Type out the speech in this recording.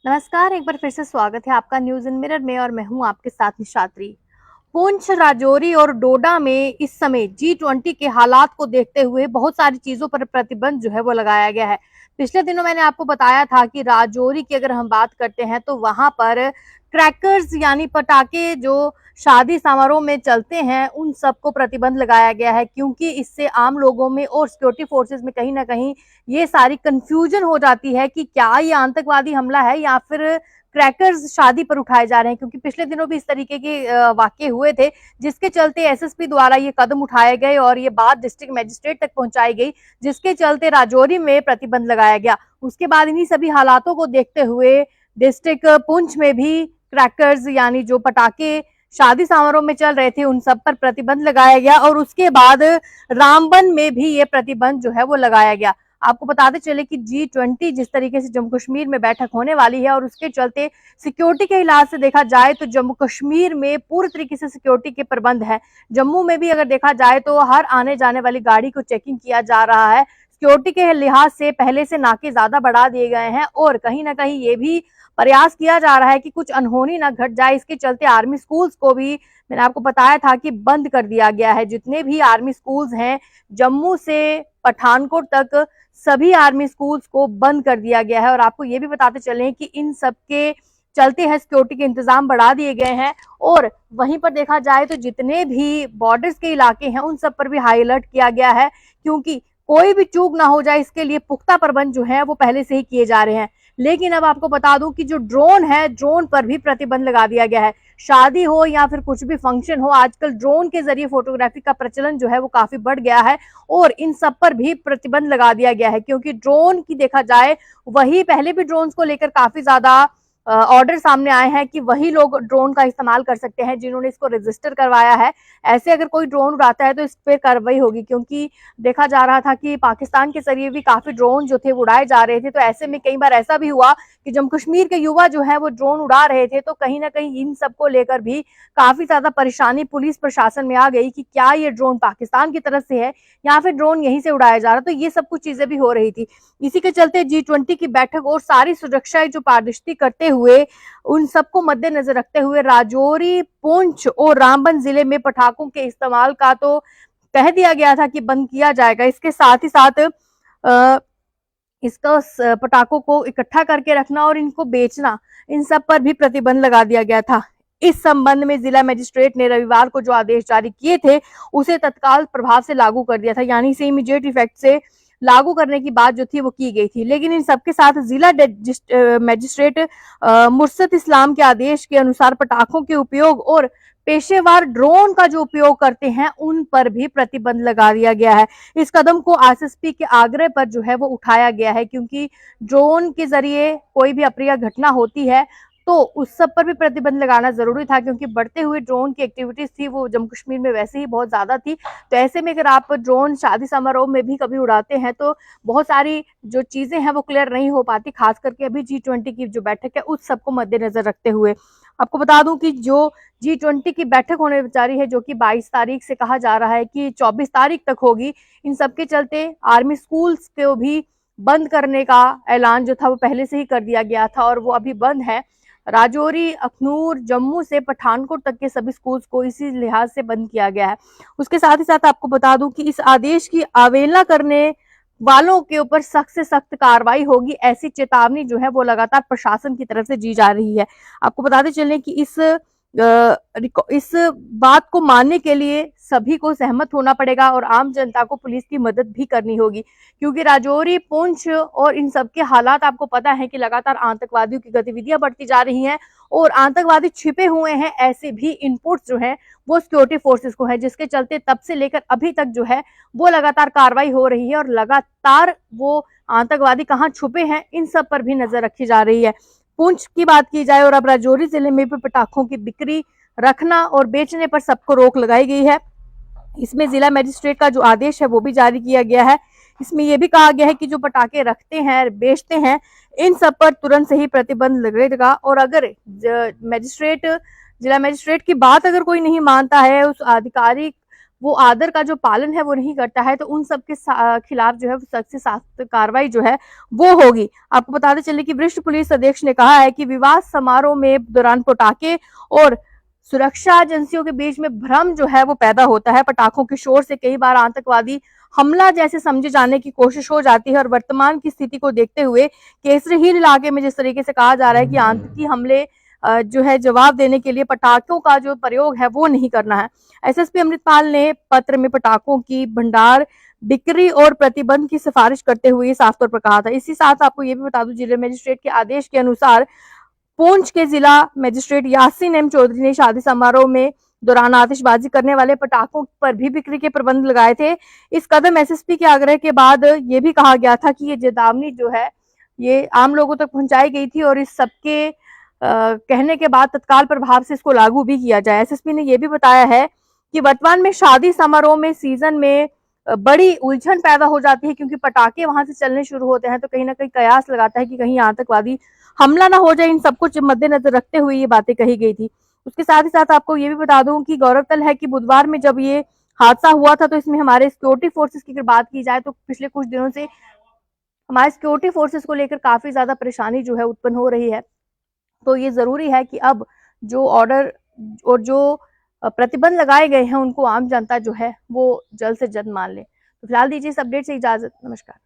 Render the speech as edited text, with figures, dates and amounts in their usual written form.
नमस्कार, एक बार फिर से स्वागत है आपका न्यूज इन मिरर में और मैं हूं आपके साथ निशात्री। पुंछ, राजौरी और डोडा में इस समय G20 के हालात को देखते हुए बहुत सारी चीजों पर प्रतिबंध जो है वो लगाया गया है। पिछले दिनों मैंने आपको बताया था कि राजौरी की अगर हम बात करते हैं तो वहां पर क्रैकर्स यानी पटाखे जो शादी समारोह में चलते हैं उन सबको प्रतिबंध लगाया गया है, क्योंकि इससे आम लोगों में और सिक्योरिटी फोर्सेस में कहीं ना कहीं ये सारी कंफ्यूजन हो जाती है कि क्या ये आतंकवादी हमला है या फिर क्रैकर्स शादी पर उठाए जा रहे हैं। क्योंकि पिछले दिनों भी इस तरीके के वाकये हुए थे, जिसके चलते एसएसपी द्वारा ये कदम उठाए गए और ये बात डिस्ट्रिक्ट मजिस्ट्रेट तक पहुंचाई गई, जिसके चलते राजौरी में प्रतिबंध लगाया गया। उसके बाद इन्हीं सभी हालातों को देखते हुए डिस्ट्रिक्ट पुंछ में भी क्रैकर्स यानी जो पटाखे शादी समारोह में चल रहे थे उन सब पर प्रतिबंध लगाया गया और उसके बाद रामबन में भी ये प्रतिबंध जो है वो लगाया गया। आपको बताते चले कि G20 जिस तरीके से जम्मू कश्मीर में बैठक होने वाली है और उसके चलते सिक्योरिटी के लिहाज से देखा जाए तो जम्मू कश्मीर में पूरी तरीके से सिक्योरिटी के प्रबंध है। जम्मू में भी अगर देखा जाए तो हर आने जाने वाली गाड़ी को चेकिंग किया जा रहा है। सिक्योरिटी के लिहाज से पहले से नाके ज्यादा बढ़ा दिए गए हैं और कहीं ना कहीं ये भी प्रयास किया जा रहा है कि कुछ अनहोनी ना घट जाए। इसके चलते आर्मी स्कूल्स को भी मैंने आपको बताया था कि बंद कर दिया गया है। जितने भी आर्मी स्कूल्स हैं जम्मू से पठानकोट तक सभी आर्मी स्कूल्स को बंद कर दिया गया है। और आपको ये भी बताते चले कि इन सब के चलते हैं सिक्योरिटी के इंतजाम बढ़ा दिए गए हैं और वहीं पर देखा जाए तो जितने भी बॉर्डर्स के इलाके हैं उन सब पर भी हाई अलर्ट किया गया है, क्योंकि कोई भी चूक ना हो जाए इसके लिए पुख्ता प्रबंध जो है वो पहले से ही किए जा रहे हैं। लेकिन अब आपको बता दूं कि जो ड्रोन है, ड्रोन पर भी प्रतिबंध लगा दिया गया है। शादी हो या फिर कुछ भी फंक्शन हो, आजकल ड्रोन के जरिए फोटोग्राफी का प्रचलन जो है वो काफी बढ़ गया है और इन सब पर भी प्रतिबंध लगा दिया गया है। क्योंकि ड्रोन की देखा जाए, वही पहले भी ड्रोन को लेकर काफी ज्यादा ऑर्डर सामने आए हैं कि वही लोग ड्रोन का इस्तेमाल कर सकते हैं जिन्होंने इसको रजिस्टर करवाया है। ऐसे अगर कोई ड्रोन उड़ाता है तो इस पर कार्रवाई होगी, क्योंकि देखा जा रहा था कि पाकिस्तान के जरिए भी काफी ड्रोन जो थे उड़ाए जा रहे थे। तो ऐसे में कई बार ऐसा भी हुआ कि जम्मू कश्मीर के युवा जो है वो ड्रोन उड़ा रहे थे, तो कहीं ना कहीं इन सबको लेकर भी काफी ज्यादा परेशानी पुलिस प्रशासन में आ गई कि क्या ये ड्रोन पाकिस्तान की तरफ से है या फिर ड्रोन यहीं से उड़ाया जा रहा। तो ये सब कुछ चीजें भी हो रही थी। इसी के चलते G20 की बैठक और सारी सुरक्षाएं जो पारदर्शी करते हुए उन सबको मद्देनजर रखते हुए राजौरी, पुंछ और रामबन जिले में पटाखों के इस्तेमाल का तो कह दिया गया था कि बंद किया जाएगा। इसके साथ ही साथ इसका पटाखों को इकट्ठा करके रखना और इनको बेचना, इन सब पर भी प्रतिबंध लगा दिया गया था। इस संबंध में जिला मजिस्ट्रेट ने रविवार को जो आदेश जारी किए थे उसे तत्काल प्रभाव से लागू कर दिया था, यानी इसे इमीडिएट इफेक्ट से लागू करने की बात जो थी वो की गई थी। लेकिन इन सबके साथ जिला मजिस्ट्रेट मुर्शद इस्लाम के आदेश के अनुसार पटाखों के उपयोग और पेशेवर ड्रोन का जो उपयोग करते हैं उन पर भी प्रतिबंध लगा दिया गया है। इस कदम को एसएसपी के आग्रह पर जो है वो उठाया गया है, क्योंकि ड्रोन के जरिए कोई भी अप्रिय घटना होती है तो उस सब पर भी प्रतिबंध लगाना जरूरी था, क्योंकि बढ़ते हुए ड्रोन की एक्टिविटीज थी वो जम्मू कश्मीर में वैसे ही बहुत ज्यादा थी। तो ऐसे में अगर आप ड्रोन शादी समारोह में भी कभी उड़ाते हैं तो बहुत सारी जो चीजें हैं वो क्लियर नहीं हो पाती, खास करके अभी G20 की जो बैठक है उस सबको मद्देनजर रखते हुए। आपको बता दूं कि जो G20 की बैठक होने जा रही है, जो कि 22 तारीख से कहा जा रहा है कि 24 तारीख तक होगी, इन सबके चलते आर्मी स्कूल्स को भी बंद करने का ऐलान जो था वो पहले से ही कर दिया गया था और वो अभी बंद है। राजौरी, अखनूर, जम्मू से पठानकोट तक के सभी स्कूल्स को इसी लिहाज से बंद किया गया है। उसके साथ ही साथ आपको बता दूं कि इस आदेश की अवहेलना करने वालों के ऊपर सख्त से सख्त कार्रवाई होगी, ऐसी चेतावनी जो है वो लगातार प्रशासन की तरफ से दी जा रही है। आपको बताते चलें कि इस बात को मानने के लिए सभी को सहमत होना पड़ेगा और आम जनता को पुलिस की मदद भी करनी होगी, क्योंकि राजौरी, पुंछ और इन सब के हालात आपको पता है कि लगातार आतंकवादियों की गतिविधियां बढ़ती जा रही हैं और आतंकवादी छिपे हुए हैं। ऐसे भी इनपुट्स जो है वो सिक्योरिटी फोर्सेस को है, जिसके चलते तब से लेकर अभी तक जो है वो लगातार कार्रवाई हो रही है और लगातार वो आतंकवादी कहाँ छुपे हैं इन सब पर भी नजर रखी जा रही है। पुंछ की बात की जाए और अब राजौरी जिले में भी पटाखों की बिक्री, रखना और बेचने पर सबको रोक लगाई गई है। इसमें जिला मजिस्ट्रेट का जो आदेश है वो भी जारी किया गया है। इसमें यह भी कहा गया है कि जो पटाखे रखते हैं, बेचते हैं, इन सब पर तुरंत से ही प्रतिबंध लगेगा और अगर जिला मजिस्ट्रेट की बात अगर कोई नहीं मानता है, उस आधिकारिक वो आदर का जो पालन है वो नहीं करता है, तो उन सब के खिलाफ जो है सख्त से सख्त कार्रवाई जो है वो होगी। आपको बताते चले कि वरिष्ठ पुलिस अधीक्षक ने कहा है कि विवाह समारोह में दौरान पटाखे और सुरक्षा एजेंसियों के बीच में भ्रम जो है वो पैदा होता है। पटाखों के शोर से कई बार आतंकवादी हमला जैसे समझे जाने की कोशिश हो जाती है और वर्तमान की स्थिति को देखते हुए केसरी हिल इलाके में जिस तरीके से कहा जा रहा है कि आतंकी हमले जो है जवाब देने के लिए पटाखों का जो प्रयोग है वो नहीं करना है। एसएसपी अमृतपाल ने पत्र में पटाखों की भंडार बिक्री और प्रतिबंध की सिफारिश करते हुए साफ तौर पर कहा था। इसी साथ आपको ये भी बता दूं, जिला मजिस्ट्रेट के आदेश के अनुसार पुंछ के जिला मजिस्ट्रेट यासीन एम चौधरी ने शादी समारोह में दौरान आतिशबाजी करने वाले पटाखों पर भी बिक्री के प्रबंध लगाए थे। इस कदम एसएसपी के आग्रह के बाद ये भी कहा गया था कि ये चेतावनी जो है ये आम लोगों तक पहुंचाई गई थी और इस सबके कहने के बाद तत्काल प्रभाव से इसको लागू भी किया जाए। एसएसपी ने यह भी बताया है कि वर्तमान में शादी समारोह में सीजन में बड़ी उलझन पैदा हो जाती है, क्योंकि पटाखे वहां से चलने शुरू होते हैं तो कहीं ना कहीं कयास लगाता है कि कहीं आतंकवादी हमला ना हो जाए। इन सब कुछ मद्देनजर रखते हुए ये बातें कही गई थी। उसके साथ ही साथ आपको ये भी बता दूं कि गौरतलब है कि बुधवार में जब ये हादसा हुआ था तो इसमें हमारे सिक्योरिटी फोर्सेस की अगर बात की जाए तो पिछले कुछ दिनों से हमारे सिक्योरिटी फोर्सेस को लेकर काफी ज्यादा परेशानी जो है उत्पन्न हो रही है। तो ये जरूरी है कि अब जो ऑर्डर और जो प्रतिबंध लगाए गए हैं उनको आम जनता जो है वो जल्द से जल्द मान ले। तो फिलहाल दीजिए इस अपडेट से इजाजत। नमस्कार।